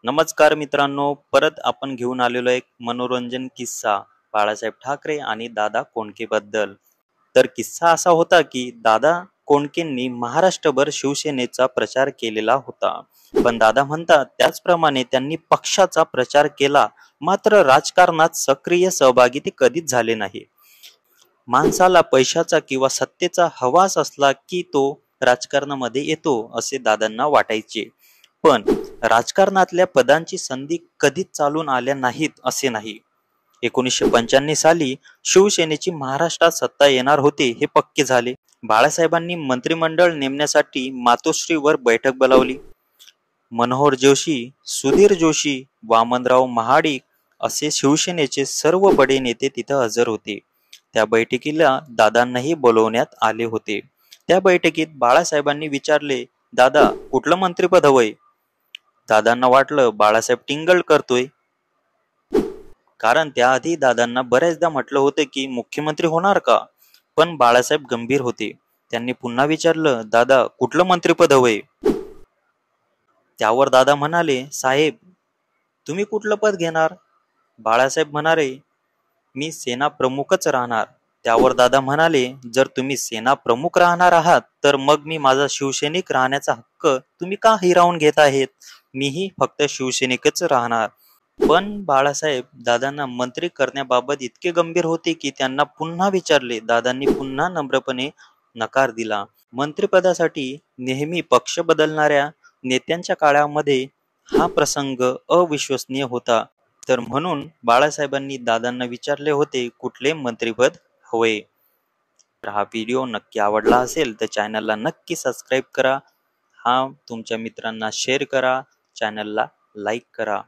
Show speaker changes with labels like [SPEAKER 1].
[SPEAKER 1] नमस्कार मित्रांनो, परत आपण घेऊन आलेलो एक मनोरंजन किस्सा बाळासाहेब ठाकरे आणि दादा कोंडके बद्दल. तर किस्सा असा होता की दादा कोंडकेंनी महाराष्ट्रभर शिवसेनेचा प्रचार केलेला होता. पण दादा म्हणतात त्याचप्रमाणे त्यांनी पक्षाचा प्रचार केला, मात्र राजकारणात सक्रिय सहभागी ते कधीच झाले नाही. माणसाला पैशाचा किंवा सत्तेचा हवास असला की तो राजकारणामध्ये येतो असे दादांना वाटायचे. पण राजकारणातल्या पदांची संधी कधीच चालून आल्या नाहीत असे नाही. 1995 साली शिवसेनेची महाराष्ट्रात सत्ता येणार होती हे पक्के झाले. बाळासाहेबांनी मंत्रिमंडळ नेमण्यासाठी मातोश्रीवर बैठक बोलावली. मनोहर जोशी, सुधीर जोशी, वामनराव महाडिक असे शिवसेनेचे सर्व बडे नेते तिथं हजर होते. त्या बैठकीला दादांनाही बोलवण्यात आले होते. त्या बैठकीत बाळासाहेबांनी विचारले, दादा कुठलं मंत्रिपद हवंय? दादांना वाटलं बाळासाहेब टिंगल करतोय, कारण त्याआधी दादांना बऱ्याचदा म्हटलं होतं की मुख्यमंत्री होणार का. पण बाळासाहेब गंभीर होते. त्यांनी पुन्हा विचारलं, दादा कुठलं मंत्रिपद हवंय? त्यावर दादा म्हणाले, साहेब तुम्ही कुठलं पद घेणार? बाळासाहेब म्हणाले, मी सेना प्रमुखच राहणार. त्यावर दादा म्हणाले, जर तुम्ही सेना प्रमुख राहणार आहात तर मग मी माझा शिवसैनिक राहण्याचा हक्क तुम्ही का हिरावून घेत आहेत? मीही फक्त शिवसैनिकच राहणार. पण बाळासाहेब दादांना मंत्री करण्याबाबत इतके गंभीर होते की त्यांना पुन्हा विचारले. दादांनी पुन्हा नम्रपणे नकार दिला. मंत्रिपदासाठी नेहमी पक्ष बदलणाऱ्या नेत्यांच्या काळामध्ये हा प्रसंग अविश्वसनीय होता. तर म्हणून बाळासाहेबांनी दादांना विचारले होते कुठले मंत्रिपद हवे. तर हा व्हिडिओ नक्की आवडला असेल तर चॅनलला नक्की सबस्क्राईब करा. हा तुमच्या मित्रांना शेअर करा. चॅनलला लाईक करा.